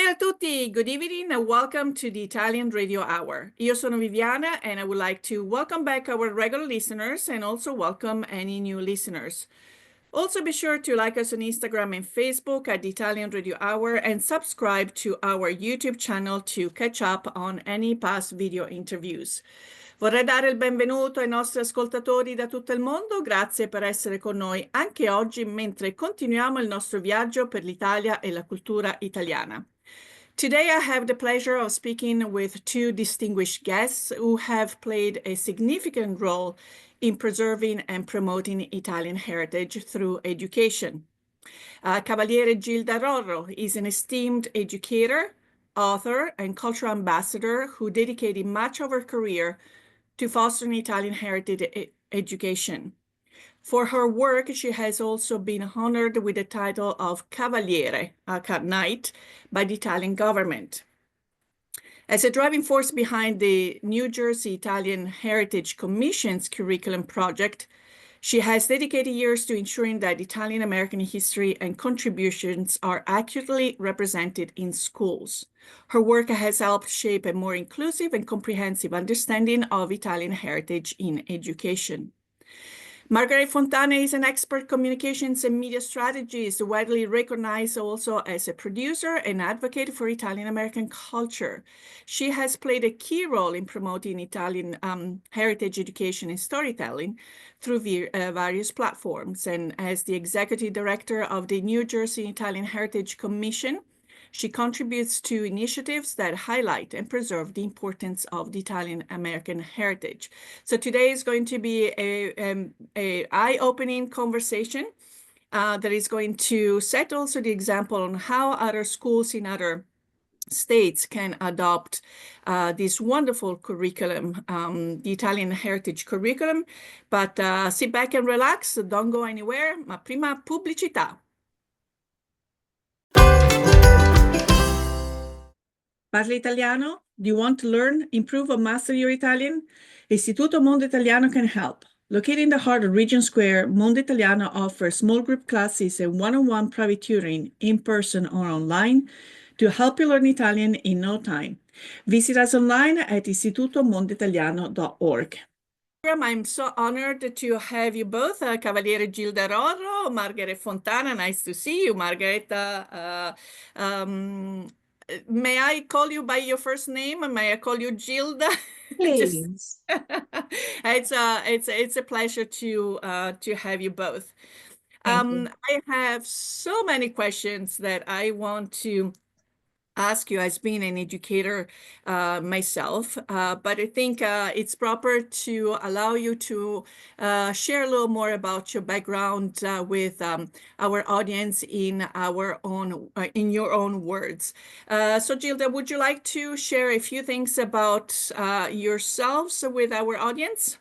Buonasera a tutti, good evening and welcome to the Italian Radio Hour. Io sono Viviana and I would like to welcome back our regular listeners and also welcome any new listeners. Also be sure to like us on Instagram and Facebook at the Italian Radio Hour and subscribe to our YouTube channel to catch up on any past video interviews. Vorrei dare il benvenuto ai nostri ascoltatori da tutto il mondo, grazie per essere con noi anche oggi mentre continuiamo il nostro viaggio per l'Italia e la cultura italiana. Today I have the pleasure of speaking with two distinguished guests who have played a significant role in preserving and promoting Italian heritage through education. Cavaliere Gilda Rorro is an esteemed educator, author, and cultural ambassador who dedicated much of her career to fostering Italian heritage education. For her work, she has also been honored with the title of Cavaliere, Knight, by the Italian government. As a driving force behind the New Jersey Italian Heritage Commission's curriculum project, she has dedicated years to ensuring that Italian American history and contributions are accurately represented in schools. Her work has helped shape a more inclusive and comprehensive understanding of Italian heritage in education. Margaret Fontana is an expert communications and media strategist, widely recognized also as a producer and advocate for Italian American culture. She has played a key role in promoting Italian heritage education and storytelling through various platforms. And as the executive director of the New Jersey Italian Heritage Commission, she contributes to initiatives that highlight and preserve the importance of the Italian American heritage. So today is going to be a eye-opening conversation that is going to set also the example on how other schools in other states can adopt this wonderful curriculum, the Italian heritage curriculum. But sit back and relax, don't go anywhere, ma prima pubblicità. Parli italiano? Do you want to learn, improve, or master your Italian? Istituto Mondo Italiano can help. Located in the heart of Regent Square, Mondo Italiano offers small group classes and one-on-one private tutoring in person or online to help you learn Italian in no time. Visit us online at istitutomondoitaliano.org. I'm so honored to have you both, Cavaliere Gilda Rorro, Margaret Fontana. Nice to see you, Margaret. May I call you by your first name? May I call you Gilda? Please. It's a pleasure to have you both. I have so many questions that I want to ask you as being an educator myself, but I think it's proper to allow you to share a little more about your background with our audience in your own words. So Gilda, would you like to share a few things about yourselves with our audience?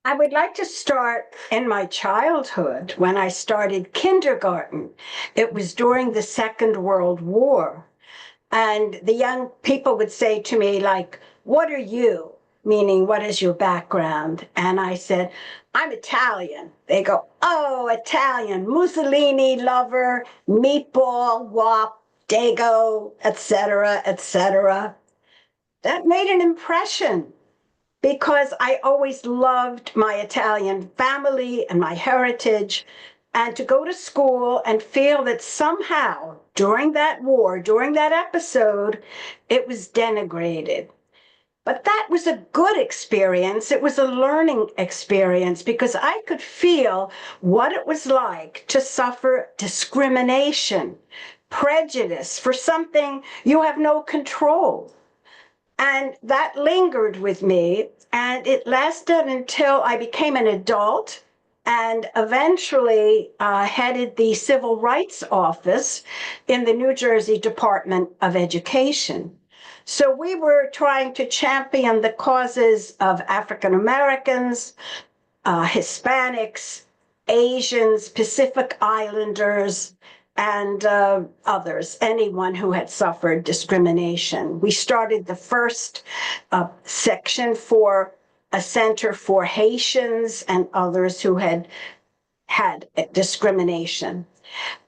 I would like to start in my childhood when I started kindergarten. It was during the Second World War. And the young people would say to me, like, what are you? Meaning, what is your background? And I said, I'm Italian. They go, oh, Italian, Mussolini lover, meatball, wop, dago, etc., etc. That made an impression because I always loved my Italian family and my heritage. And to go to school and feel that somehow during that war, during that episode, it was denigrated. But that was a good experience. It was a learning experience because I could feel what it was like to suffer discrimination, prejudice for something you have no control. And that lingered with me, and it lasted until I became an adult and eventually headed the Civil Rights Office in the New Jersey Department of Education. So we were trying to champion the causes of African Americans, Hispanics, Asians, Pacific Islanders, and others, anyone who had suffered discrimination. We started the first section for a center for Haitians and others who had discrimination.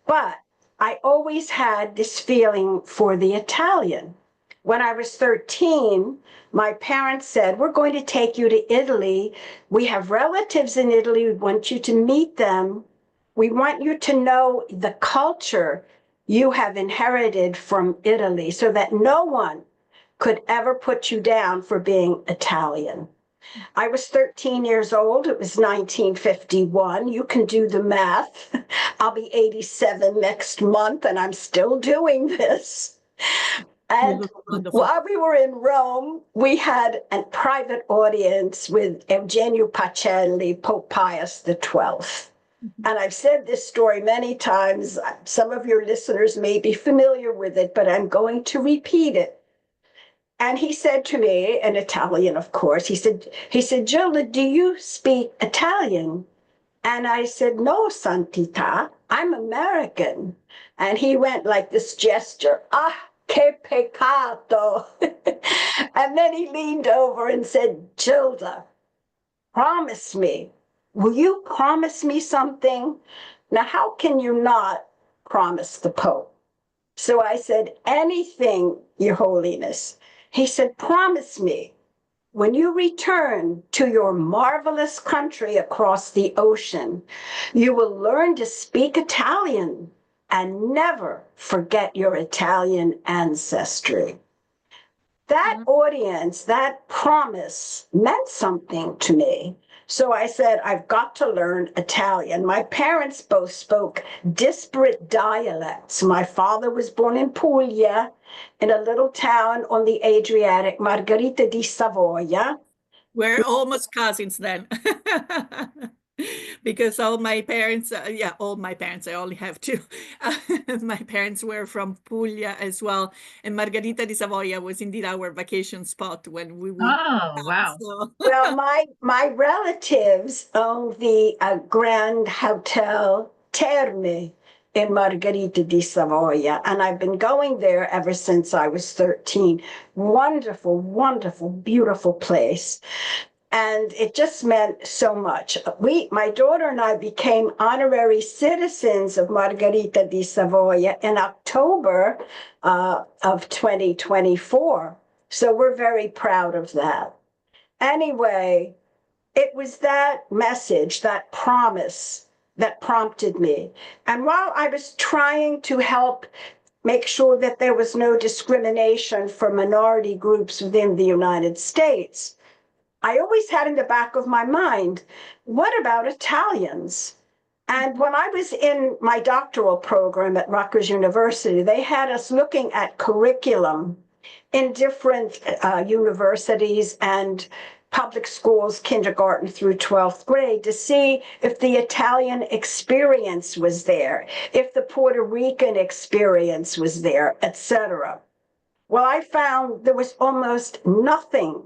But I always had this feeling for the Italian. When I was 13, my parents said, we're going to take you to Italy. We have relatives in Italy. We want you to meet them. We want you to know the culture you have inherited from Italy so that no one could ever put you down for being Italian. I was 13 years old. It was 1951. You can do the math. I'll be 87 next month, and I'm still doing this. And Wonderful. while we were in Rome, we had a private audience with Eugenio Pacelli, Pope Pius XII. And I've said this story many times. Some of your listeners may be familiar with it, but I'm going to repeat it. And he said to me, in Italian, of course, he said, Gilda, do you speak Italian? And I said, no, Santità, I'm American. And he went like this gesture, ah, che peccato. And then he leaned over and said, Gilda, promise me. Will you promise me something? Now, how can you not promise the Pope? So I said, anything, Your Holiness. He said, promise me, when you return to your marvelous country across the ocean, you will learn to speak Italian and never forget your Italian ancestry. That audience, that promise meant something to me. So I said, I've got to learn Italian. My parents both spoke disparate dialects. My father was born in Puglia, in a little town on the Adriatic, Margherita di Savoia. We're almost cousins then. Because all my parents, all my parents, I only have two. My parents were from Puglia as well. And Margherita di Savoia was indeed our vacation spot when we would. Oh, wow. So. Well, my relatives own the Grand Hotel Terme in Margherita di Savoia, and I've been going there ever since I was 13. Wonderful, wonderful, beautiful place. And it just meant so much. My daughter and I became honorary citizens of Margherita di Savoia in October of 2024. So we're very proud of that. Anyway, it was that message, that promise that prompted me. And while I was trying to help make sure that there was no discrimination for minority groups within the United States, I always had in the back of my mind, what about Italians? And when I was in my doctoral program at Rutgers University, they had us looking at curriculum in different universities and public schools, kindergarten through 12th grade, to see if the Italian experience was there, if the Puerto Rican experience was there, etc. Well, I found there was almost nothing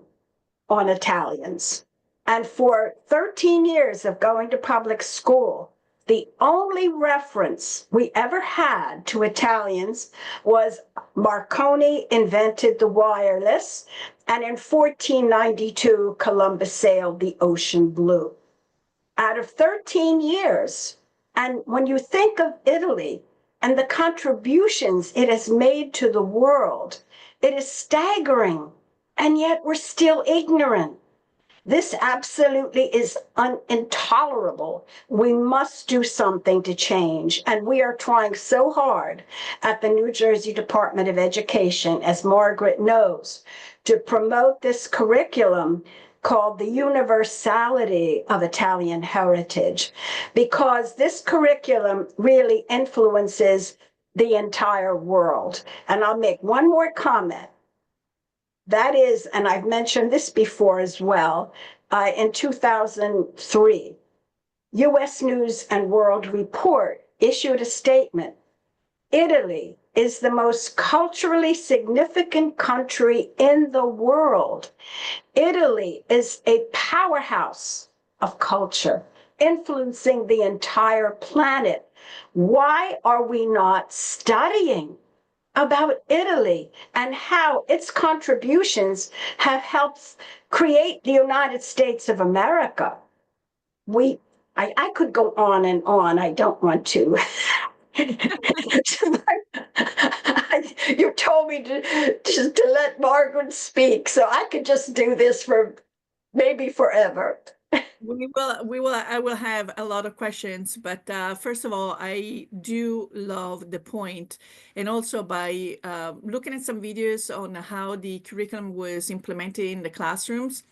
on Italians. And for 13 years of going to public school, the only reference we ever had to Italians was Marconi invented the wireless, and in 1492, Columbus sailed the ocean blue. Out of 13 years, and when you think of Italy and the contributions it has made to the world, it is staggering. And yet we're still ignorant. This absolutely is intolerable. We must do something to change. And we are trying so hard at the New Jersey Department of Education, as Margaret knows, to promote this curriculum called the universality of Italian heritage, because this curriculum really influences the entire world. And I'll make one more comment. That is, and I've mentioned this before as well, in 2003, U.S. News and World Report issued a statement. Italy is the most culturally significant country in the world. Italy is a powerhouse of culture, influencing the entire planet. Why are we not studying about Italy and how its contributions have helped create the United States of America? I could go on and on. I don't want to. You told me to let Margaret speak, so I could just do this for maybe forever. I will have a lot of questions, but first of all, I do love the point, and also by looking at some videos on how the curriculum was implemented in the classrooms.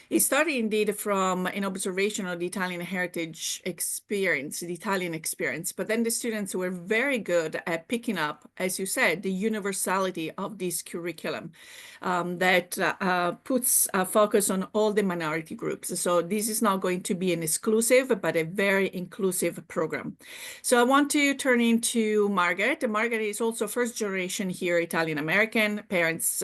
It started indeed from an observation of the Italian heritage experience, the Italian experience, but then the students were very good at picking up, as you said, the universality of this curriculum that puts a focus on all the minority groups. So this is not going to be an exclusive, but a very inclusive program. So I want to turn into Margaret. Margaret is also first generation here, Italian American. Parents,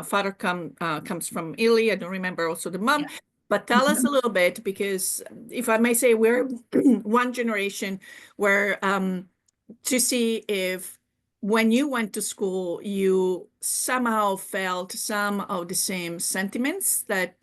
father comes from Italy. I don't remember also the mom. Yeah. But tell us a little bit, because if I may say, we're one generation where to see if when you went to school, you somehow felt some of the same sentiments that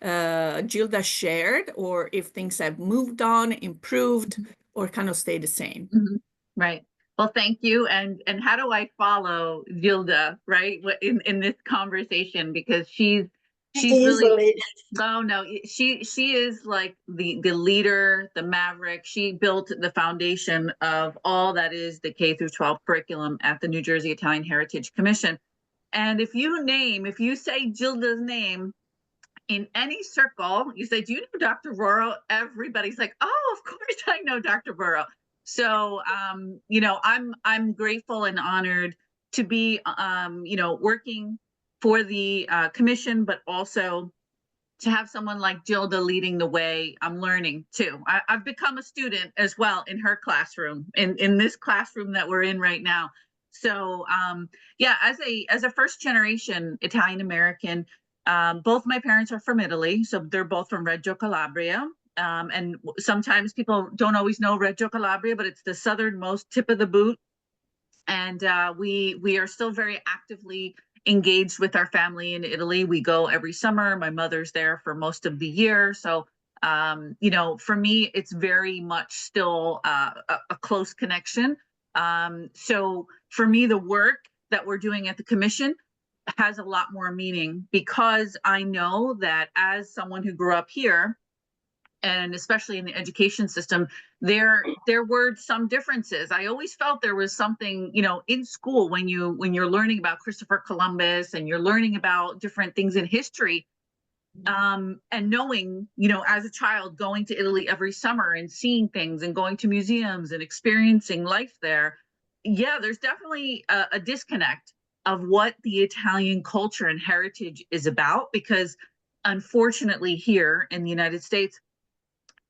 Gilda shared, or if things have moved on, improved, or kind of stayed the same. Mm-hmm. Right. Well, thank you. And how do I follow Gilda, right, in this conversation? Because she's really, oh no, she is like the leader, the maverick. She built the foundation of all that is the K through 12 curriculum at the New Jersey Italian Heritage Commission. And if you say Gilda's name in any circle, you say, do you know Dr. Rorro? Everybody's like, oh, of course I know Dr. Rorro. So, I'm grateful and honored to be, working for the commission, but also to have someone like Gilda leading the way. I'm learning too. I've become a student as well in her classroom, in this classroom that we're in right now. So, as a first generation Italian American, both my parents are from Italy, so they're both from Reggio Calabria. And sometimes people don't always know Reggio Calabria, but it's the southernmost tip of the boot. And we are still very actively engaged with our family in Italy. We go every summer. My mother's there for most of the year. So, for me, it's very much still a close connection. So for me, the work that we're doing at the commission has a lot more meaning, because I know that as someone who grew up here, and especially in the education system, there were some differences. I always felt there was something, in school when you're learning about Christopher Columbus and you're learning about different things in history, and knowing, as a child, going to Italy every summer and seeing things and going to museums and experiencing life there. Yeah, there's definitely a disconnect of what the Italian culture and heritage is about, because unfortunately here in the United States,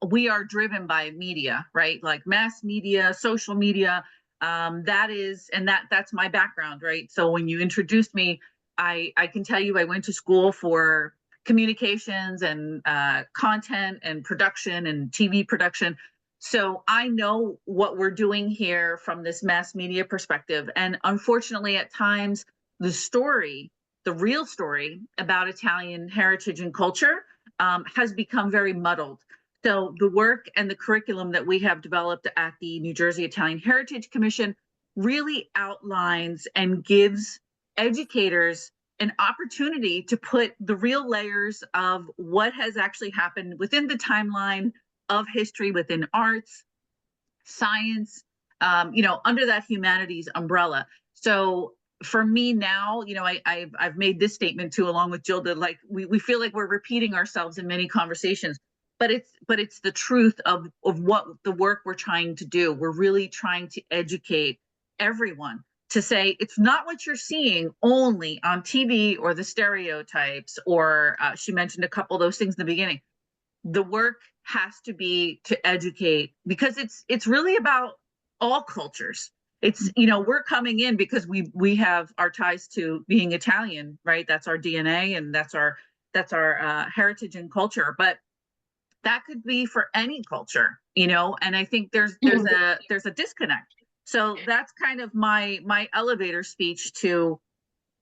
we are driven by media, right? Like mass media, social media. That's my background, right? So when you introduced me, I can tell you I went to school for communications and content and production and TV production. So I know what we're doing here from this mass media perspective. And unfortunately, at times, the real story about Italian heritage and culture has become very muddled. So the work and the curriculum that we have developed at the New Jersey Italian Heritage Commission really outlines and gives educators an opportunity to put the real layers of what has actually happened within the timeline of history, within arts, science, under that humanities umbrella. So for me now, I've made this statement too, along with Gilda, like we feel like we're repeating ourselves in many conversations. But it's the truth of what the work we're trying to do. We're really trying to educate everyone to say it's not what you're seeing only on TV or the stereotypes, or she mentioned a couple of those things in the beginning. The work has to be to educate, because it's really about all cultures. It's, we're coming in because we have our ties to being Italian, right? That's our DNA, and that's our heritage and culture. But that could be for any culture, and I think there's a disconnect. So that's kind of my elevator speech to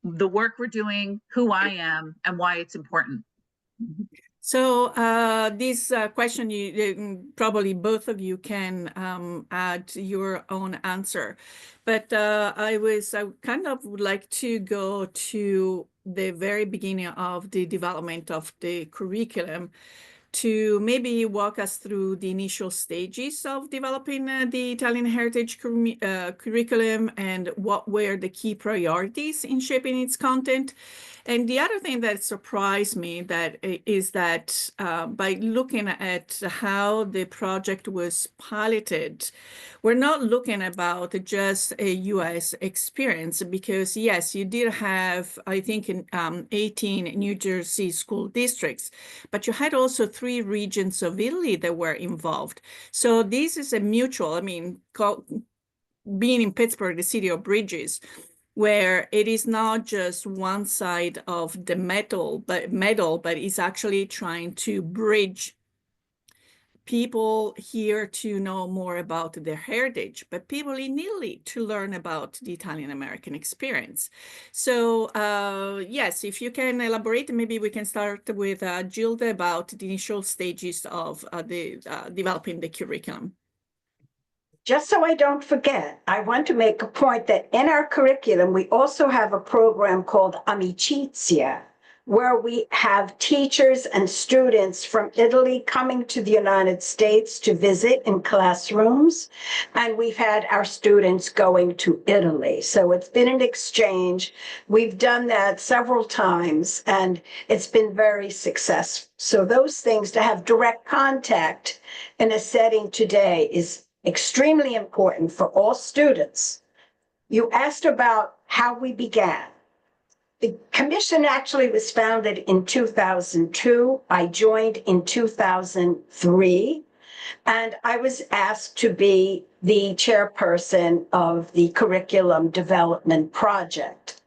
the work we're doing, who I am, and why it's important. So this question, probably both of you can add your own answer, but I kind of would like to go to the very beginning of the development of the curriculum to maybe walk us through the initial stages of developing the Italian heritage curriculum and what were the key priorities in shaping its content. And the other thing that surprised me is that by looking at how the project was piloted, we're not looking about just a US experience, because yes, you did have, I think, in 18 New Jersey school districts, but you had also 3 regions of Italy that were involved. So this is a mutual, I mean, being in Pittsburgh, the city of bridges, where it is not just one side of the medal, but it's actually trying to bridge people here to know more about their heritage, but people in Italy to learn about the Italian American experience. So yes, if you can elaborate, maybe we can start with Gilda about the initial stages of developing the curriculum. Just so I don't forget, I want to make a point that in our curriculum, we also have a program called Amicizia, where we have teachers and students from Italy coming to the United States to visit in classrooms. And we've had our students going to Italy. So it's been an exchange. We've done that several times, and it's been very successful. So those things, to have direct contact in a setting today, is extremely important for all students. You asked about how we began. The commission actually was founded in 2002. I joined in 2003, and I was asked to be the chairperson of the curriculum development project.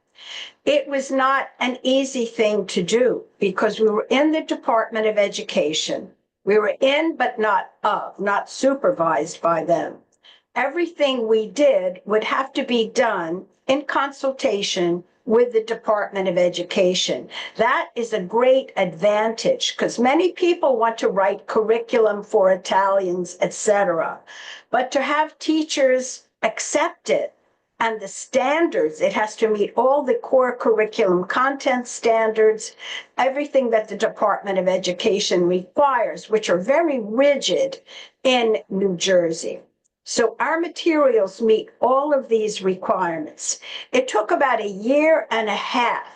It was not an easy thing to do because we were in the Department of Education. We were in, but not supervised by them. Everything we did would have to be done in consultation with the Department of Education. That is a great advantage because many people want to write curriculum for Italians, etc. But to have teachers accept it and the standards, it has to meet all the core curriculum content standards, everything that the Department of Education requires, which are very rigid in New Jersey. So our materials meet all of these requirements. It took about a year and a half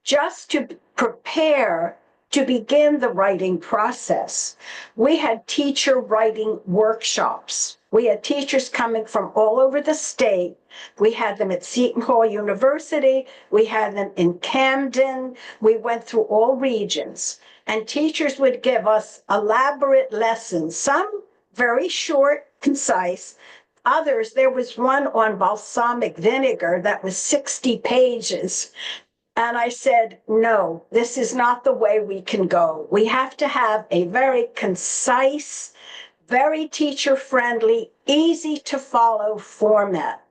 just to prepare to begin the writing process. We had teacher writing workshops. We had teachers coming from all over the state. We had them at Seton Hall University. We had them in Camden. We went through all regions. And teachers would give us elaborate lessons, some very short, concise. Others, there was one on balsamic vinegar that was 60 pages. And I said, no, this is not the way we can go. We have to have a very concise, very teacher-friendly, easy to follow format.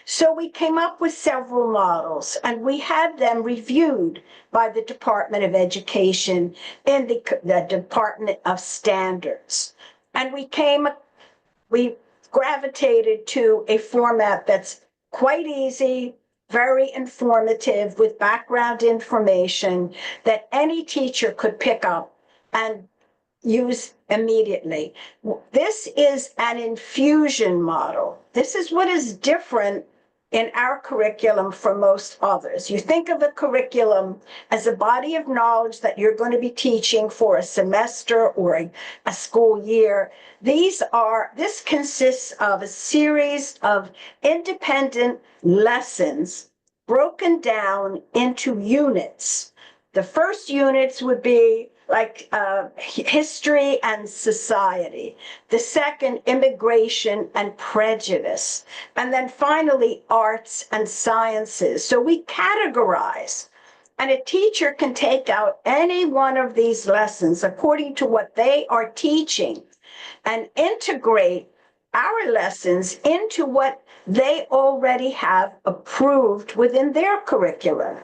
So we came up with several models, and we had them reviewed by the Department of Education and the Department of Standards. And we gravitated to a format that's quite easy, very informative, with background information that any teacher could pick up and use immediately. This is an infusion model. This is what is different in our curriculum from most others. You think of a curriculum as a body of knowledge that you're going to be teaching for a semester or a school year. This consists of a series of independent lessons broken down into units. The first units would be like history and society. The second, immigration and prejudice. And then finally, arts and sciences. So we categorize. And a teacher can take out any one of these lessons according to what they are teaching and integrate our lessons into what they already have approved within their curriculum.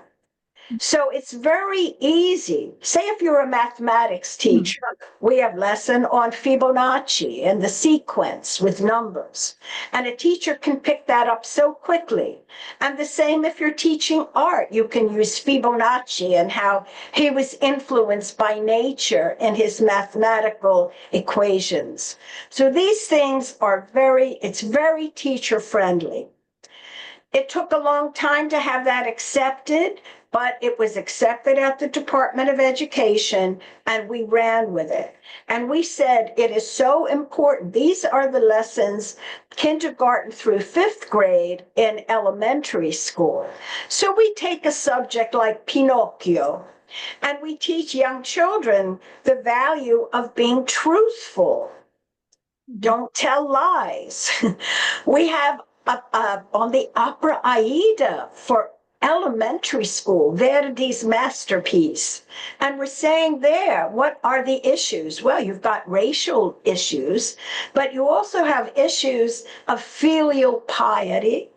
So it's very easy. Say if you're a mathematics teacher, we have lesson on Fibonacci and the sequence with numbers. And a teacher can pick that up so quickly. And the same if you're teaching art, you can use Fibonacci and how he was influenced by nature in his mathematical equations. So these things are it's very teacher friendly. It took a long time to have that accepted, but it was accepted at the Department of Education, and we ran with it. And we said it is so important. These are the lessons kindergarten through fifth grade in elementary school. So we take a subject like Pinocchio, and we teach young children the value of being truthful. Don't tell lies. We have on the opera Aida for elementary school, Verdi's masterpiece. And we're saying there, what are the issues? Well, you've got racial issues, but you also have issues of filial piety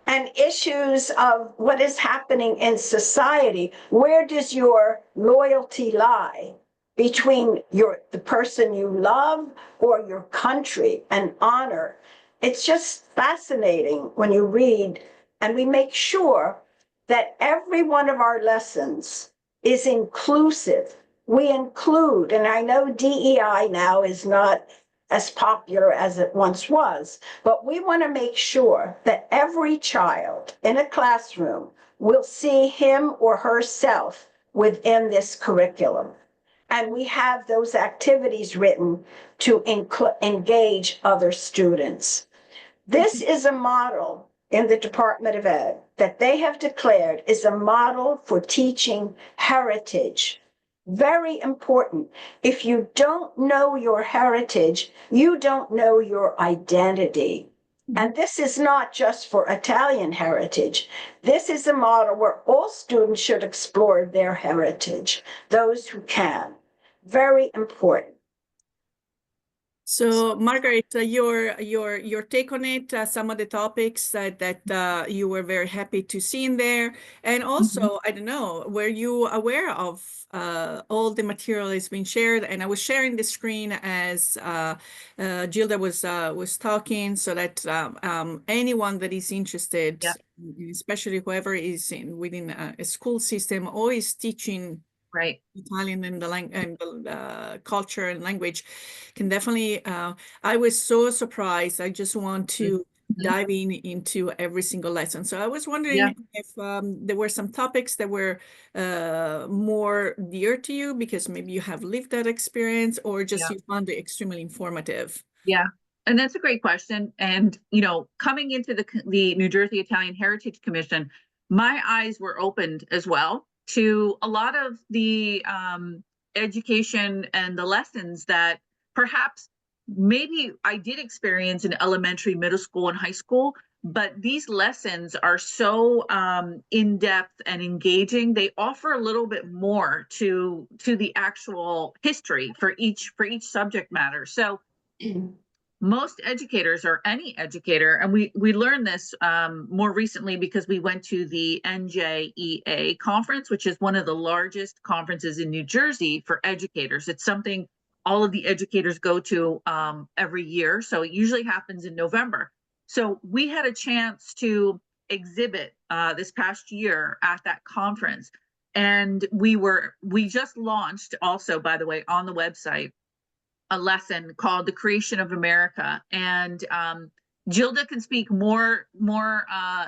and issues of what is happening in society. Where does your loyalty lie? Between the person you love or your country and honor. It's just fascinating when you read, and we make sure that every one of our lessons is inclusive. We include, and I know DEI now is not as popular as it once was, but we want to make sure that every child in a classroom will see him or herself within this curriculum. And we have those activities written to engage other students. This is a model in the Department of Ed that they have declared is a model for teaching heritage. Very important. If you don't know your heritage, you don't know your identity. And this is not just for Italian heritage. This is a model where all students should explore their heritage, those who can. Very important. So, Margaret, your take on it, some of the topics that you were very happy to see in there, and also, I don't know, were you aware of all the material that's been shared? And I was sharing the screen as Gilda was talking, so that anyone that is interested, especially whoever is within a school system or is teaching Italian and the culture and language can definitely. I was so surprised. I just want to dive into every single lesson. So I was wondering if there were some topics that were more dear to you because maybe you have lived that experience, or just you found it extremely informative. Yeah. And that's a great question. And, you know, coming into the New Jersey Italian Heritage Commission, my eyes were opened as well to a lot of the education and the lessons that perhaps maybe I did experience in elementary, middle school, and high school, but these lessons are so in-depth and engaging. They offer a little bit more to the actual history for each subject matter. So most educators, or any educator, and we learned this more recently because we went to the NJEA conference, which is one of the largest conferences in New Jersey for educators. It's something all of the educators go to every year. So it usually happens in November. So we had a chance to exhibit this past year at that conference. And we just launched also, by the way, on the website, a lesson called The Creation of America. And Gilda can speak more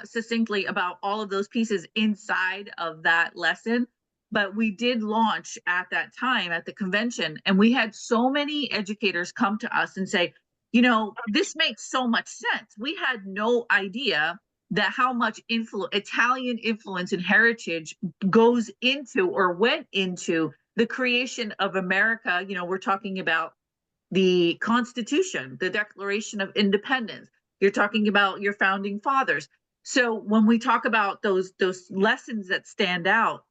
succinctly about all of those pieces inside of that lesson. But we did launch at that time at the convention, and we had so many educators come to us and say, you know, this makes so much sense. We had no idea that how much Italian influence and heritage goes into or went into the creation of America. You know, we're talking about the Constitution, the Declaration of Independence. You're talking about your founding fathers. So when we talk about those lessons that stand out,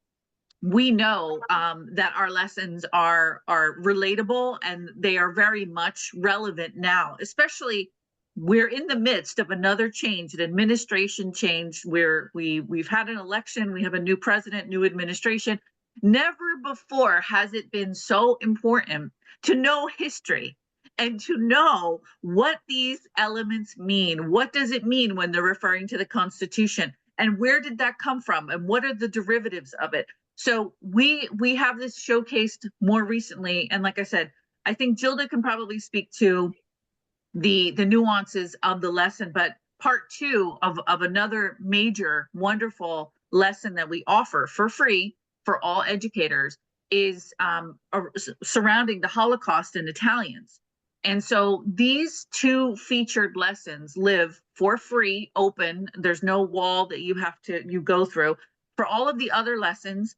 we know that our lessons are relatable, and they are very much relevant now, especially we're in the midst of another change, an administration change where we've had an election, we have a new president, new administration. Never before has it been so important to know history and to know what these elements mean. What does it mean when they're referring to the Constitution? And where did that come from? And what are the derivatives of it? So we have this showcased more recently. And like I said, I think Gilda can probably speak to the nuances of the lesson, but part two of another major, wonderful lesson that we offer for free for all educators is surrounding the Holocaust and Italians. And so these two featured lessons live for free, open. There's no wall that you go through. For all of the other lessons,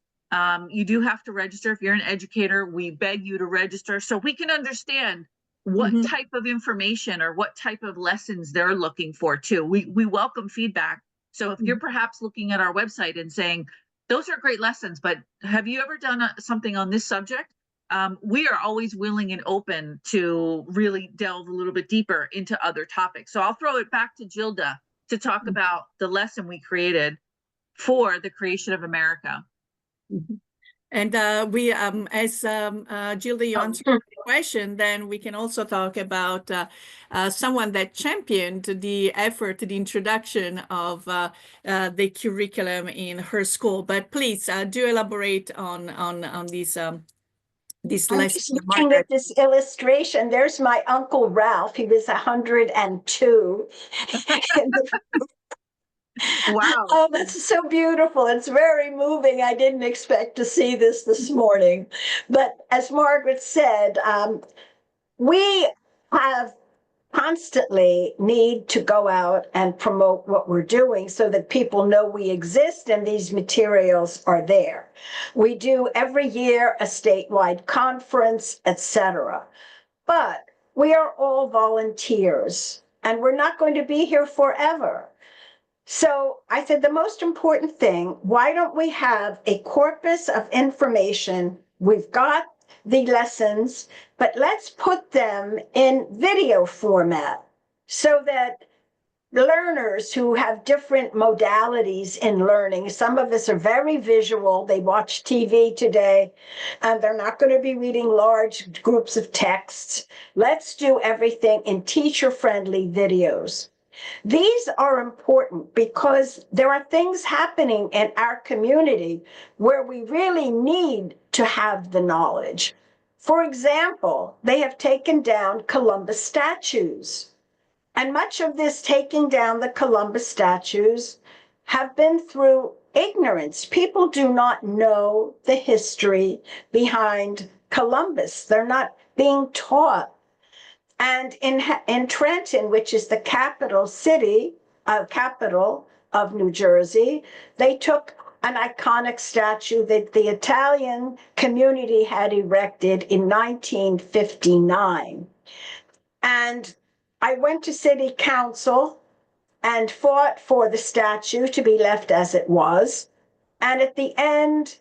you do have to register. If you're an educator, we beg you to register so we can understand what type of information or what type of lessons they're looking for too. We welcome feedback. So if you're perhaps looking at our website and saying, those are great lessons, but have you ever done something on this subject? We are always willing and open to really delve a little bit deeper into other topics. So I'll throw it back to Gilda to talk about the lesson we created for the creation of America. And we, as Gilda, you answered the question, then we can also talk about someone that championed the effort, the introduction of the curriculum in her school. But please do elaborate on these this I'm lesson. just looking at this illustration. There's my Uncle Ralph. He was 102. Wow. Oh, that's so beautiful. It's very moving. I didn't expect to see this morning. But as Margaret said, we have constantly need to go out and promote what we're doing so that people know we exist and these materials are there. We do every year a statewide conference, etc. But we are all volunteers and we're not going to be here forever. So I said, the most important thing, why don't we have a corpus of information? We've got the lessons, but let's put them in video format so that learners who have different modalities in learning, some of us are very visual, they watch TV today, and they're not going to be reading large groups of texts. Let's do everything in teacher-friendly videos. These are important because there are things happening in our community where we really need to have the knowledge. For example, they have taken down Columbus statues. And much of this taking down the Columbus statues have been through ignorance. People do not know the history behind Columbus. They're not being taught. And in Trenton, which is the capital of New Jersey, they took an iconic statue that the Italian community had erected in 1959. And I went to city council and fought for the statue to be left as it was. And at the end,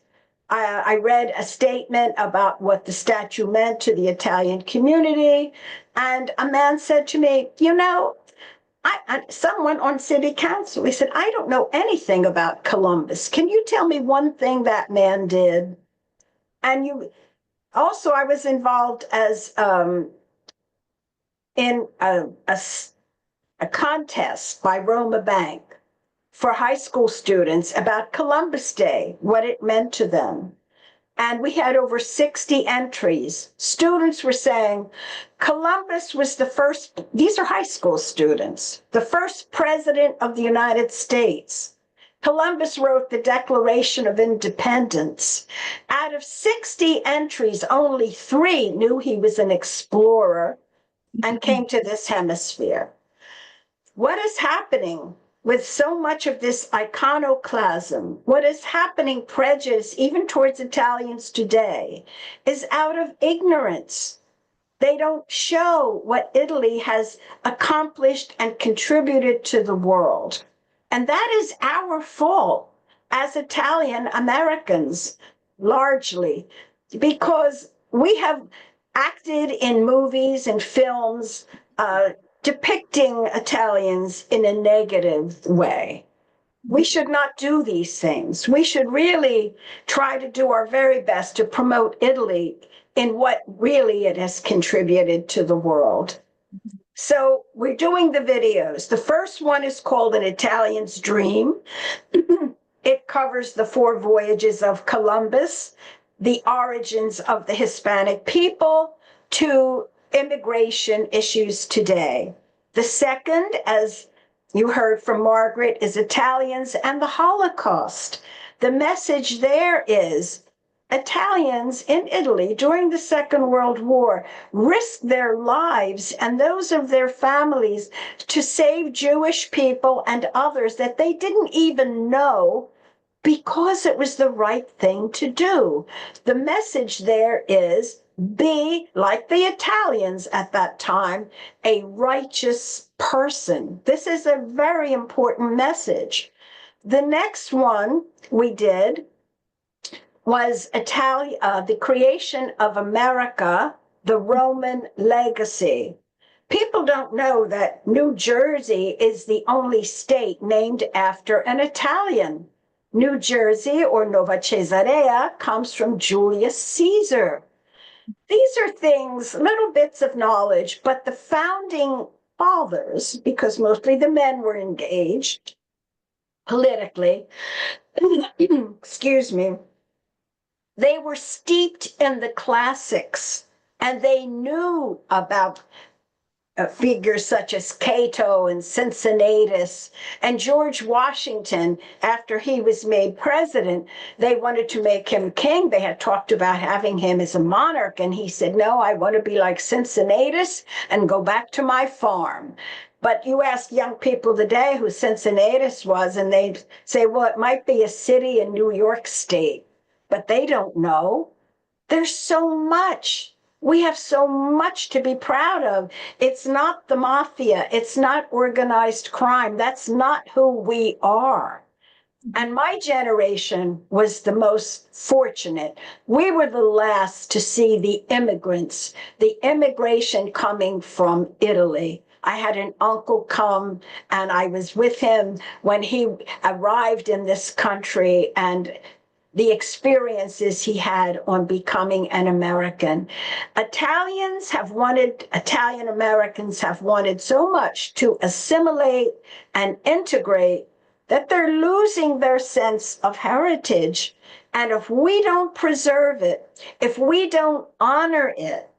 I read a statement about what the statue meant to the Italian community. And a man said to me, you know, someone on city council, he said, I don't know anything about Columbus. Can you tell me one thing that man did? And also, I was involved as in a contest by Roma Bank for high school students about Columbus Day, what it meant to them. And we had over 60 entries. Students were saying, Columbus was the first, these are high school students, the first president of the United States. Columbus wrote the Declaration of Independence. Out of 60 entries, only 3 knew he was an explorer and came to this hemisphere. What is happening with so much of this iconoclasm, what is happening, prejudice, even towards Italians today, is out of ignorance. They don't show what Italy has accomplished and contributed to the world. And that is our fault as Italian Americans, largely, because we have acted in movies and films depicting Italians in a negative way. We should not do these things. We should really try to do our very best to promote Italy in what really it has contributed to the world. So we're doing the videos. The first one is called An Italian's Dream. It covers the 4 voyages of Columbus, the origins of the Hispanic people, to immigration issues today. The second, as you heard from Margaret, is Italians and the Holocaust. The message there is Italians in Italy during the Second World War risked their lives and those of their families to save Jewish people and others that they didn't even know, because it was the right thing to do. The message there is be, like the Italians at that time, a righteous person. This is a very important message. The next one we did was the creation of America, the Roman legacy. People don't know that New Jersey is the only state named after an Italian. New Jersey, or Nova Caesarea, comes from Julius Caesar. These are things, little bits of knowledge, but the founding fathers, because mostly the men were engaged politically, excuse me, they were steeped in the classics, and they knew about figures such as Cato and Cincinnatus and George Washington. After he was made president, they wanted to make him king. They had talked about having him as a monarch, and he said, no, I want to be like Cincinnatus and go back to my farm. But you ask young people today who Cincinnatus was, and they say, well, it might be a city in New York State. But they don't know. There's so much. We have so much to be proud of. It's not the mafia. It's not organized crime. That's not who we are. And my generation was the most fortunate. We were the last to see the immigrants, the immigration coming from Italy. I had an uncle come, and I was with him when he arrived in this country, and the experiences he had on becoming an American. Italian Americans have wanted so much to assimilate and integrate that they're losing their sense of heritage. And if we don't preserve it, if we don't honor it,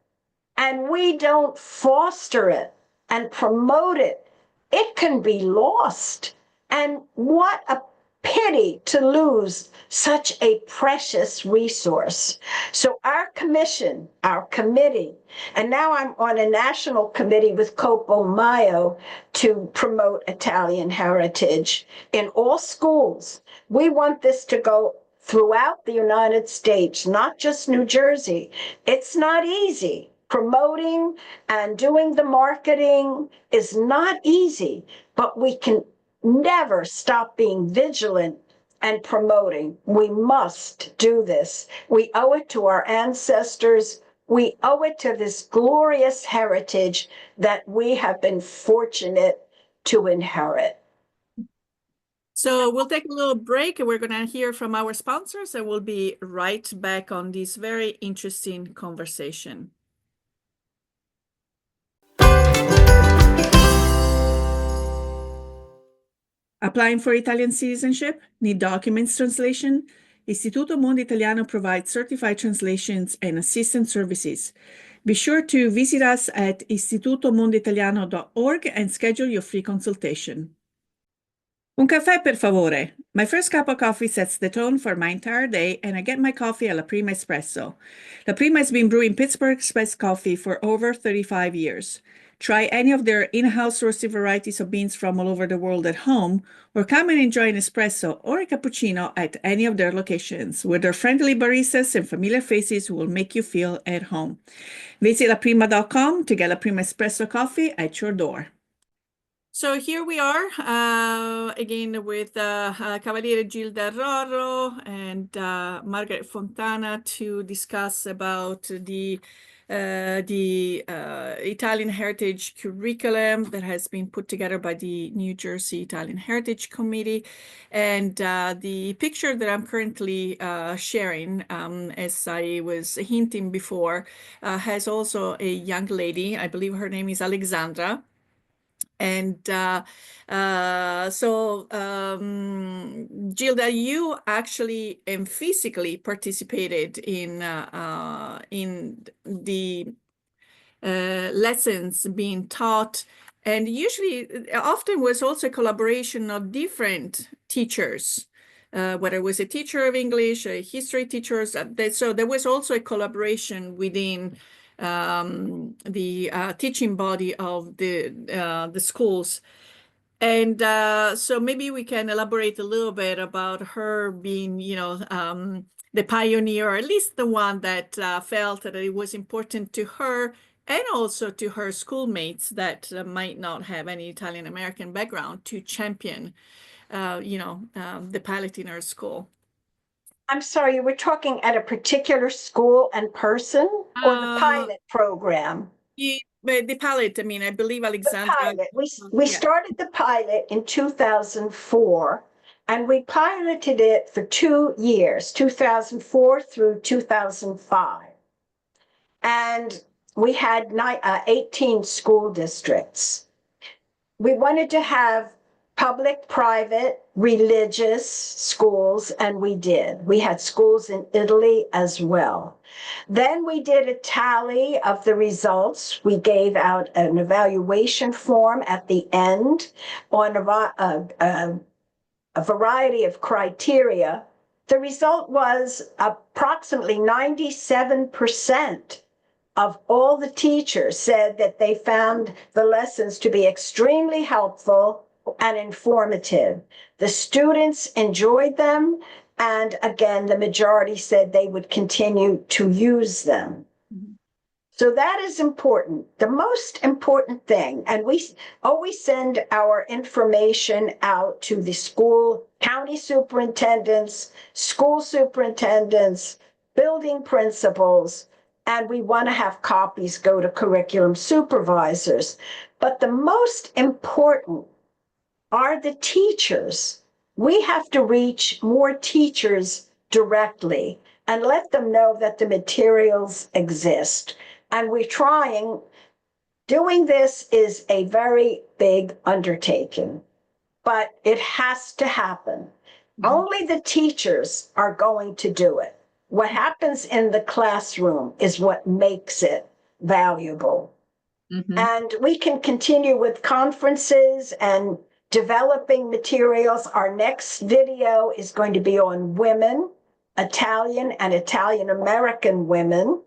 and we don't foster it and promote it, it can be lost. And what a pity to lose such a precious resource. So our commission, our committee, and now I'm on a national committee with Copo Mayo to promote Italian heritage in all schools. We want this to go throughout the United States, not just New Jersey. It's not easy. Promoting and doing the marketing is not easy, but we can never stop being vigilant and promoting. We must do this. We owe it to our ancestors. We owe it to this glorious heritage that we have been fortunate to inherit. So we'll take a little break, and we're going to hear from our sponsors, and we'll be right back on this very interesting conversation. Applying for Italian citizenship? Need documents translation? Istituto Mondo Italiano provides certified translations and assistance services. Be sure to visit us at istitutomondoitaliano.org and schedule your free consultation. Un caffè, per favore. My first cup of coffee sets the tone for my entire day, and I get my coffee at La Prima Espresso. La Prima has been brewing Pittsburgh's best coffee for over 35 years. Try any of their in-house roasted varieties of beans from all over the world at home, or come and enjoy an espresso or a cappuccino at any of their locations, with their friendly baristas and familiar faces who will make you feel at home. Visit laprima.com to get La Prima Espresso coffee at your door. So here we are again with Cavaliere Gilda Rorro and Margaret Fontana to discuss about the the Italian Heritage curriculum that has been put together by the New Jersey Italian Heritage Committee. And the picture that I'm currently sharing, as I was hinting before, has also a young lady. I believe her name is Alexandra. And Gilda, you actually and physically participated in the lessons being taught, and usually often was also a collaboration of different teachers, whether it was a teacher of English, a history teachers. So there was also a collaboration within the teaching body of the schools. And so maybe we can elaborate a little bit about her being, the pioneer, or at least the one that felt that it was important to her and also to her schoolmates that might not have any Italian American background to champion, the pilot in her school. I'm sorry, you were talking at a particular school and person, or the pilot program? The pilot, I mean, I believe Alexandra. The pilot. We started the pilot in 2004, and we piloted it for 2 years, 2004 through 2005. And we had 18 school districts. We wanted to have public, private, religious schools, and we did. We had schools in Italy as well. Then we did a tally of the results. We gave out an evaluation form at the end on a variety of criteria. The result was approximately 97% of all the teachers said that they found the lessons to be extremely helpful and informative. The students enjoyed them, and again, the majority said they would continue to use them. So that is important. The most important thing, and we always send our information out to the school, county superintendents, school superintendents, building principals, and we want to have copies go to curriculum supervisors. But the most important are the teachers. We have to reach more teachers directly and let them know that the materials exist. And we're trying. Doing this is a very big undertaking, but it has to happen. Only the teachers are going to do it. What happens in the classroom is what makes it valuable. And we can continue with conferences and developing materials. Our next video is going to be on women, Italian and Italian American women,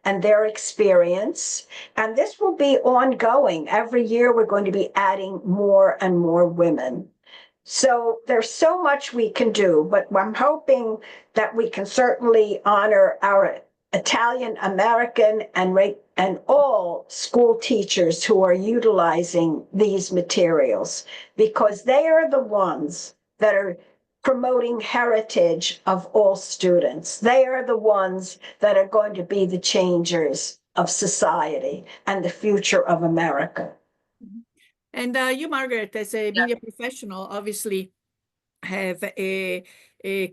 and their experience. And this will be ongoing. Every year, we're going to be adding more and more women. So there's so much we can do, but I'm hoping that we can certainly honor our Italian American and all school teachers who are utilizing these materials, because they are the ones that are promoting heritage of all students. They are the ones that are going to be the changers of society and the future of America. And you, Margaret, as a media professional, obviously have a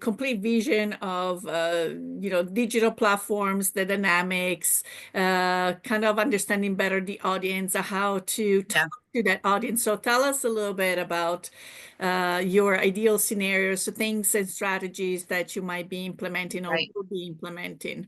complete vision of digital platforms, the dynamics, kind of understanding better the audience, how to talk to that audience. So tell us a little bit about your ideal scenarios, things and strategies that you might be implementing or will be implementing.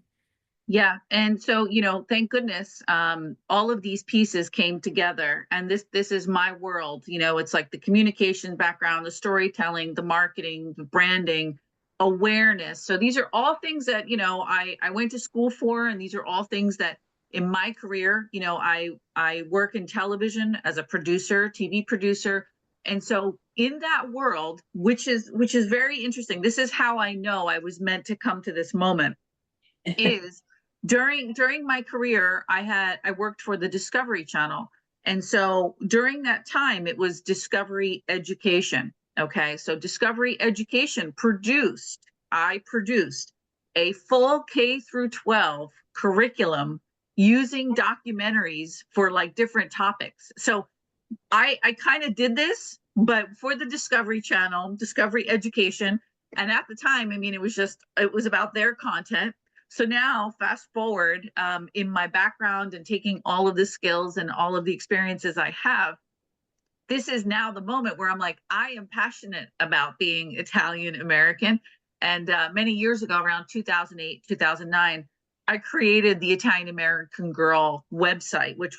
Yeah. And so, thank goodness, all of these pieces came together, and this is my world. It's like the communication background, the storytelling, the marketing, the branding, awareness. So these are all things that, I went to school for, and these are all things that in my career, I work in television as a producer, TV producer. And so in that world, which is very interesting, this is how I know I was meant to come to this moment, is during my career, I worked for the Discovery Channel. And so during that time, it was Discovery Education. Okay. So Discovery Education I produced a full K through 12 curriculum using documentaries for like different topics. So I kind of did this, but for the Discovery Channel, Discovery Education. And at the time, I mean, it was about their content. So now, fast forward in my background and taking all of the skills and all of the experiences I have, this is now the moment where I'm like, I am passionate about being Italian American. And many years ago, around 2008, 2009, I created the Italian American Girl website, which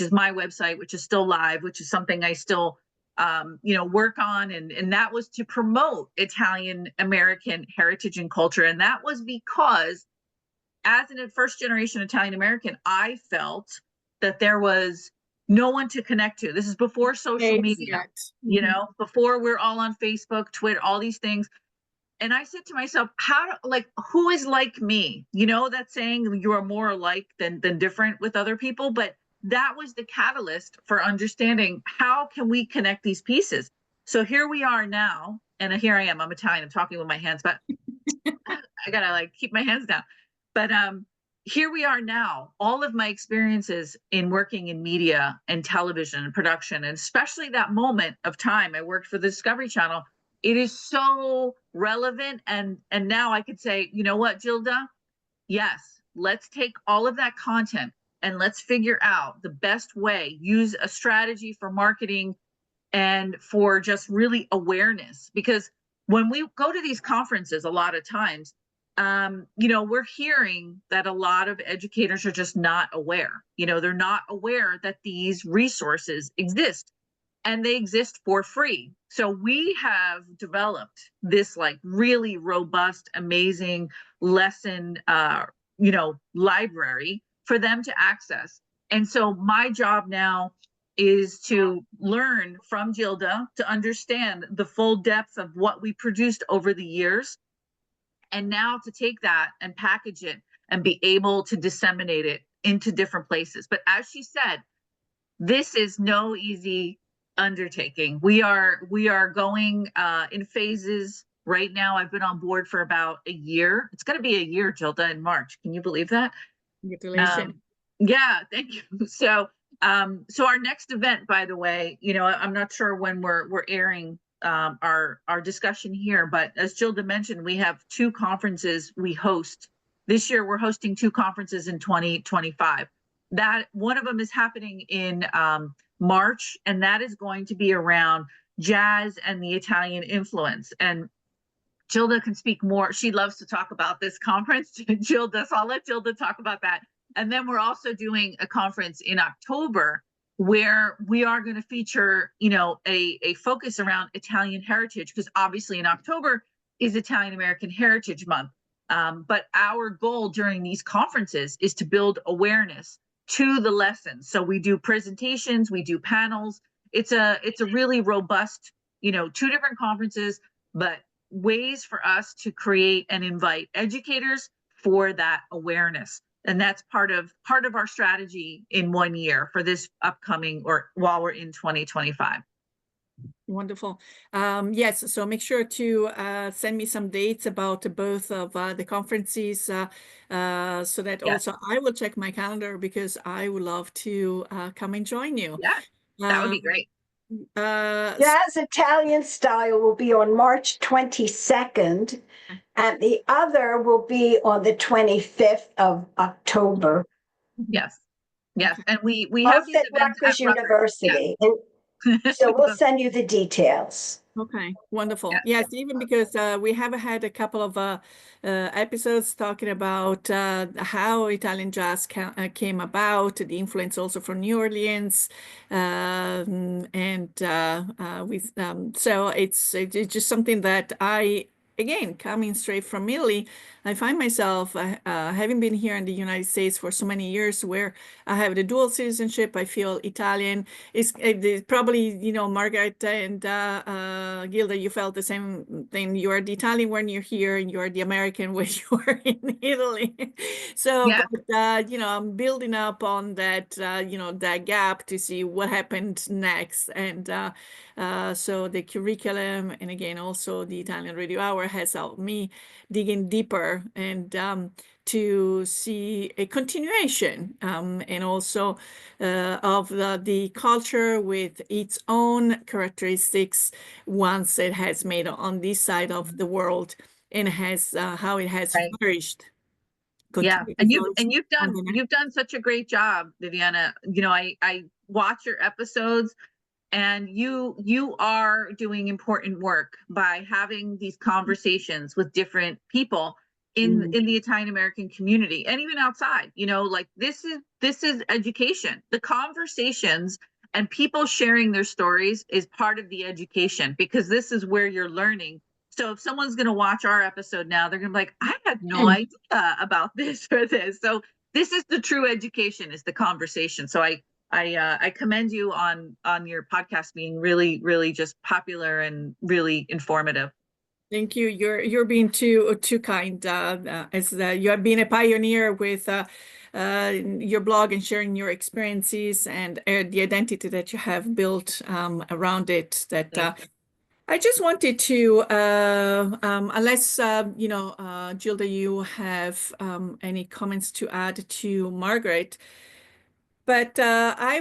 is my website, which is still live, which is something I still work on, and that was to promote Italian American heritage and culture. And that was because as a first generation Italian American, I felt that there was no one to connect to. This is before social media, before we're all on Facebook, Twitter, all these things. And I said to myself, who is like me? That saying, you are more alike than different with other people. But that was the catalyst for understanding, how can we connect these pieces? So here we are now, and here I am. I'm Italian. I'm talking with my hands, but I gotta keep my hands down. But here we are now. All of my experiences in working in media and television and production, and especially that moment of time I worked for the Discovery Channel, it is so relevant. And now I could say, you know what, Gilda? Yes, let's take all of that content and let's figure out the best way, use a strategy for marketing and for just really awareness. Because when we go to these conferences, a lot of times, we're hearing that a lot of educators are just not aware. They're not aware that these resources exist, and they exist for free. So we have developed this really robust, amazing lesson, library for them to access. And so my job now is to learn from Gilda, to understand the full depth of what we produced over the years, and now to take that and package it and be able to disseminate it into different places. But as she said, this is no easy undertaking. We are going in phases right now. I've been on board for about a year. It's going to be a year, Gilda, in March. Can you believe that? Congratulations. Yeah, thank you. So our next event, by the way, I'm not sure when we're airing our discussion here, but as Gilda mentioned, we have 2 conferences we host this year. We're hosting 2 conferences in 2025. That one of them is happening in March, and that is going to be around jazz and the Italian influence. And Gilda can speak more. She loves to talk about this conference, Gilda. So I'll let Gilda talk about that. And then we're also doing a conference in October where we are going to feature, a focus around Italian heritage, because obviously in October is Italian American Heritage Month. But our goal during these conferences is to build awareness to the lessons. So we do presentations, we do panels. It's a really robust, 2 different conferences, but ways for us to create and invite educators for that awareness. And that's part of our strategy in 1 year for this upcoming, or while we're in 2025. Wonderful. Yes, so make sure to send me some dates about both of the conferences so that also I will check my calendar, because I would love to come and join you. Yeah, that would be great. Jazz Italian Style will be on March 22nd, and the other will be on the 25th of October. Yes. And we have these at events Rutgers at University. Yeah. So we'll send you the details. Okay, wonderful. Yes, even because we have had a couple of episodes talking about how Italian jazz came about, the influence also from New Orleans, so it's just something that again, coming straight from Italy, I find myself having been here in the United States for so many years, where I have the dual citizenship. I feel Italian. It's probably, Margaret and Gilda, you felt the same thing. You are the Italian when you're here, and you're the American when you are in Italy. So, but, I'm building up on that, that gap to see what happened next. And So the curriculum, and again, also the Italian Radio Hour has helped me dig in deeper and to see a continuation and also of the culture with its own characteristics once it has made on this side of the world and has how it has Right. flourished. Yeah, Continue to and flourish on the next. you've done such a great job, Viviana. You know, I watch your episodes, and you are doing important work by having these conversations with different people in the Italian American community and even outside. You know, like this is education. The conversations and people sharing their stories is part of the education, because this is where you're learning. So if someone's going to watch our episode now, they're going to be like, I had no idea about this or this. So this is the true education, is the conversation. So I commend you on your podcast being really, really just popular and really informative. Thank you. You're being too kind. As you have been a pioneer with your blog and sharing your experiences and the identity that you have built around it. That I just wanted to, unless Gilda, you have any comments to add to Margaret, but I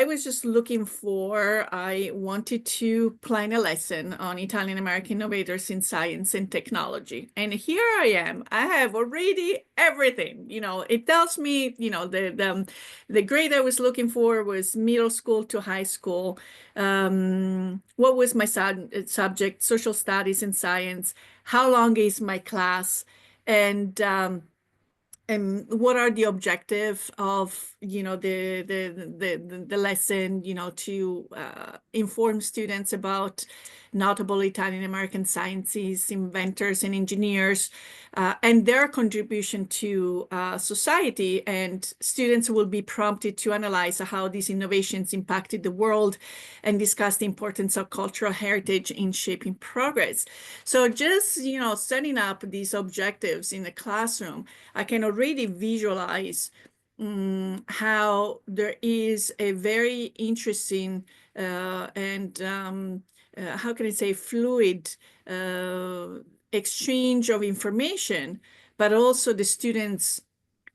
was just looking for, I wanted to plan a lesson on Italian American innovators in science and technology. And here I am. I have already everything. You know, it tells me, you know, the grade I was looking for was middle school to high school. What was my subject? Social studies and science. How long is my class? And what are the objective of the lesson, to inform students about notable Italian American scientists, inventors, and engineers, and their contribution to society. And students will be prompted to analyze how these innovations impacted the world and discuss the importance of cultural heritage in shaping progress. So just setting up these objectives in the classroom, I can already visualize how there is a very interesting and how can I say, fluid exchange of information, but also the students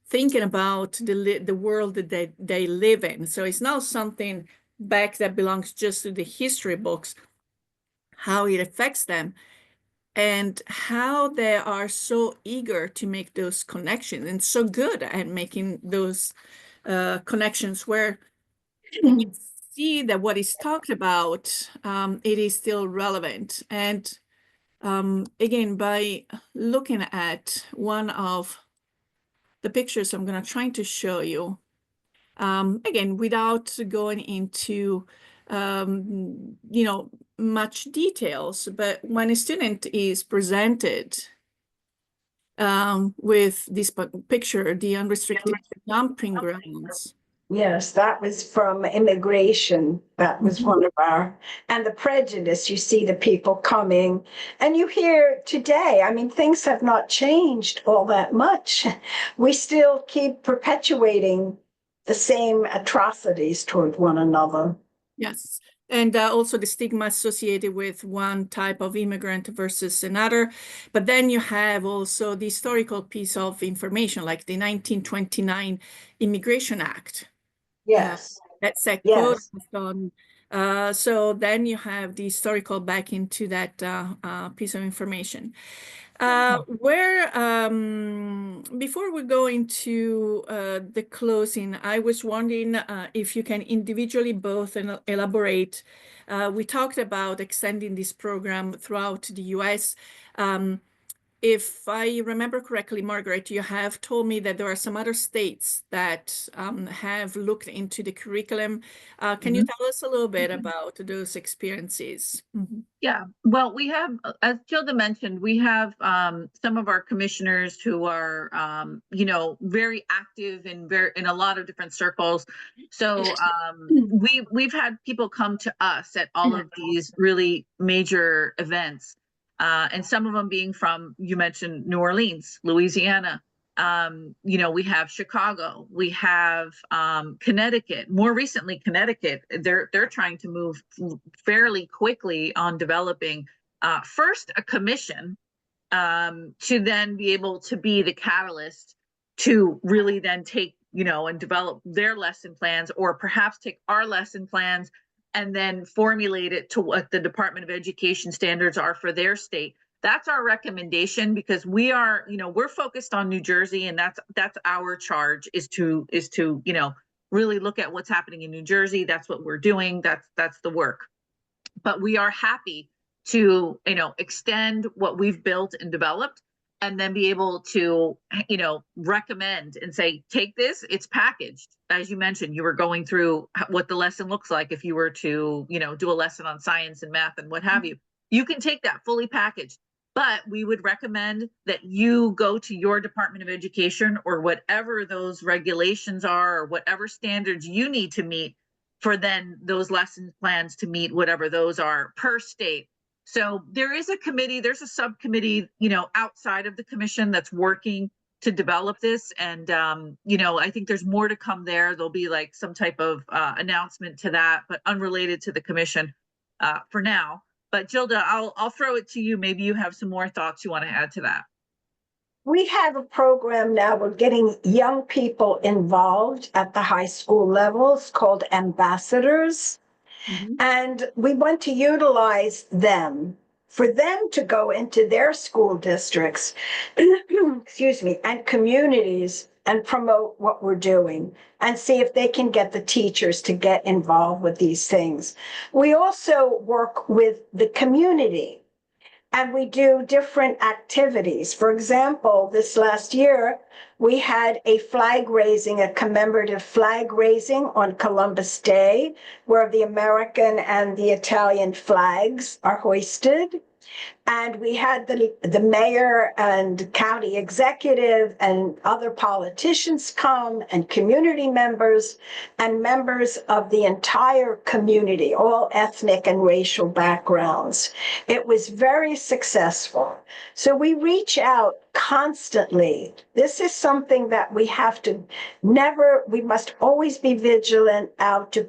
thinking about the world that they live in. So it's not something back that belongs just to the history books, how it affects them, and how they are so eager to make those connections and so good at making those connections where you see that what is talked about, it is still relevant. And again, by looking at one of the pictures I'm going to try to show you, again, without going into much details, but when a student is presented with this picture, the unrestricted dumping grounds. Yes, that was from immigration. That was one of and the prejudice, you see the people coming, and you hear today, I mean, things have not changed all that much. We still keep perpetuating the same atrocities toward one another. Yes. And also the stigma associated with one type of immigrant versus another. But then you have also the historical piece of information, like the 1929 Immigration Act. Yes. That set Yes. quotas on. So then you have the historical back into that piece of information. Before we go into the closing, I was wondering if you can individually both elaborate. We talked about extending this program throughout the US. If I remember correctly, Margaret, you have told me that there are some other states that have looked into the curriculum. Can you tell us a little bit about those experiences? Yeah, well, we have, as Gilda mentioned, we have some of our commissioners who are, very active in a lot of different circles. So we've had people come to us at all of these really major events. And some of them being from, you mentioned New Orleans, Louisiana, We have Chicago, we have Connecticut. More recently, Connecticut, they're trying to move fairly quickly on developing first a commission to then be able to be the catalyst to really then take, and develop their lesson plans, or perhaps take our lesson plans and then formulate it to what the Department of Education standards are for their state. That's our recommendation, because we're focused on New Jersey, and that's our charge, is to really look at what's happening in New Jersey. That's what we're doing. That's the work. But we are happy to extend what we've built and developed, and then be able to recommend and say, take this, it's packaged. As you mentioned, you were going through what the lesson looks like if you were to do a lesson on science and math and what have you. You can take that fully packaged, but we would recommend that you go to your Department of Education, or whatever those regulations are, or whatever standards you need to meet for then those lesson plans to meet whatever those are per state. So there is a committee, there's a subcommittee, outside of the commission that's working to develop this. And, I think there's more to come there. There'll be like some type of announcement to that, but unrelated to the commission for now. But Gilda, I'll throw it to you. Maybe you have some more thoughts you want to add to that. We have a program now. We're getting young people involved at the high school levels called ambassadors. Mm-hmm. And we want to utilize them for them to go into their school districts, excuse me, and communities, and promote what we're doing, and see if they can get the teachers to get involved with these things. We also work with the community, and we do different activities. For example, this last year, we had a commemorative flag raising on Columbus Day, where the American and the Italian flags are hoisted. And we had the mayor and county executive and other politicians come, and community members and members of the entire community, all ethnic and racial backgrounds. It was very successful. So we reach out constantly. This is something that we must always be vigilant out to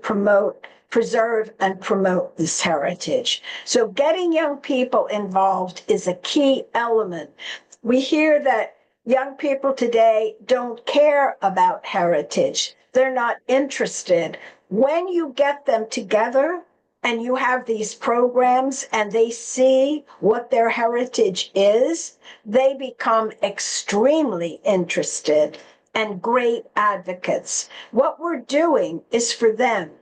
preserve and promote this heritage. So getting young people involved is a key element. We hear that young people today don't care about heritage. They're not interested. When you get them together and you have these programs and they see what their heritage is, they become extremely interested and great advocates. What we're doing is for them.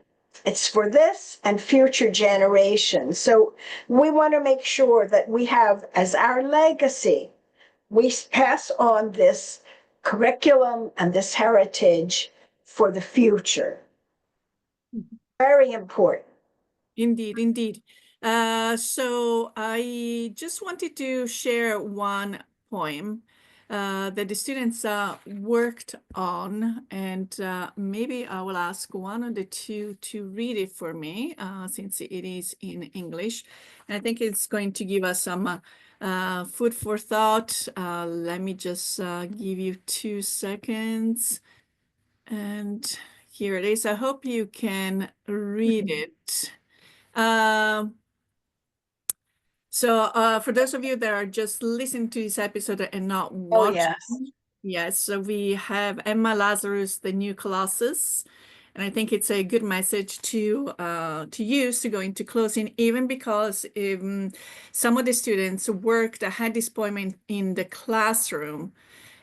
It's for this and future generations. So we want to make sure that we have as our legacy, we pass on this curriculum and this heritage for the future. Very important. Indeed, indeed. So I just wanted to share one poem that the students worked on, and maybe I will ask one of the two to read it for me, since it is in English. And I think it's going to give us some food for thought. Let me just give you 2 seconds. And here it is. I hope you can read it. So for those of you that are just listening to this episode and not watching, yes, so we have Emma Lazarus, The New Colossus, and I think it's a good message to use to go into closing, even because some of the students had this poem in the classroom,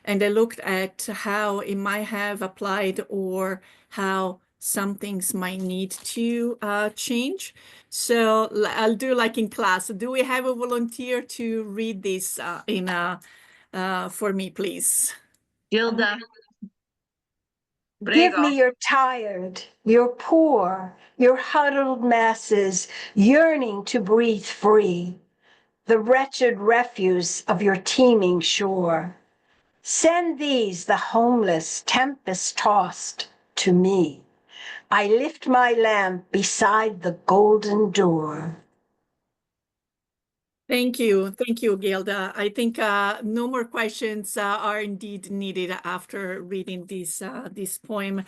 and they looked at how it might have applied or how some things might need to change. So I'll do like in class. Do we have a volunteer to read this for me, please? Gilda. Give me your tired, your poor, your huddled masses yearning to breathe free, the wretched refuse of your teeming shore. Send these, the homeless, tempest-tossed, to me. I lift my lamp beside the golden door. Thank you. Thank you, Gilda. I think no more questions are indeed needed after reading this poem.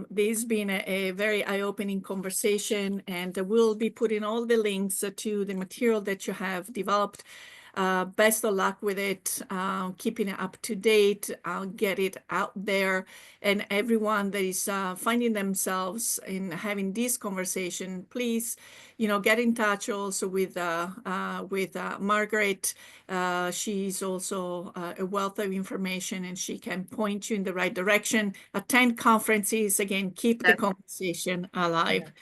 This has been a very eye-opening conversation, and we'll be putting all the links to the material that you have developed. Best of luck with it, keeping it up to date, get it out there. And everyone that is finding themselves in having this conversation, please, get in touch also with Margaret. She's also a wealth of information, and she can point you in the right direction. Attend conferences, again, keep the conversation alive.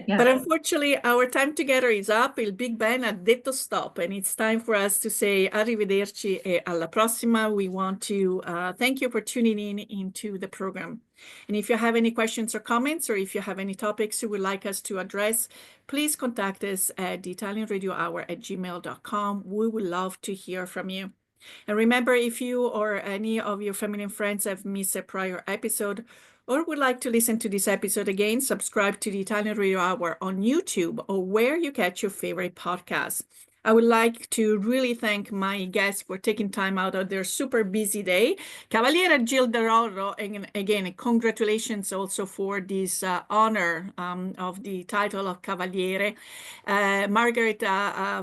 Yeah. But unfortunately, our time together is up. Il Big Ben ha detto stop, and it's time for us to say arrivederci e alla prossima. We want to thank you for tuning in into the program. And if you have any questions or comments, or if you have any topics you would like us to address, please contact us at theitalianradiohour@gmail.com. We would love to hear from you. And remember, if you or any of your family and friends have missed a prior episode, or would like to listen to this episode again, subscribe to the Italian Radio Hour on YouTube or where you catch your favorite podcasts. I would like to really thank my guests for taking time out of their super busy day. Cavaliere Gilda Rorro, and again, congratulations also for this honor of the title of Cavaliere. Margaret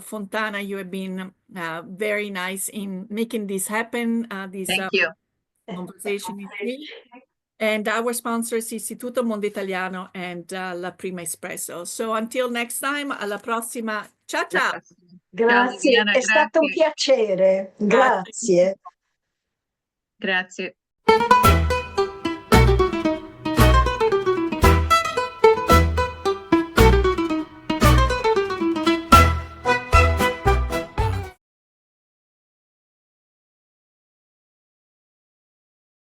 Fontana, you have been very nice in making this happen. Thank you. Conversation is free. And our sponsors, Istituto Mondo Italiano and La Prima Espresso. So until next time, alla prossima. Ciao, ciao. Grazie, è stato un piacere. Grazie. Grazie.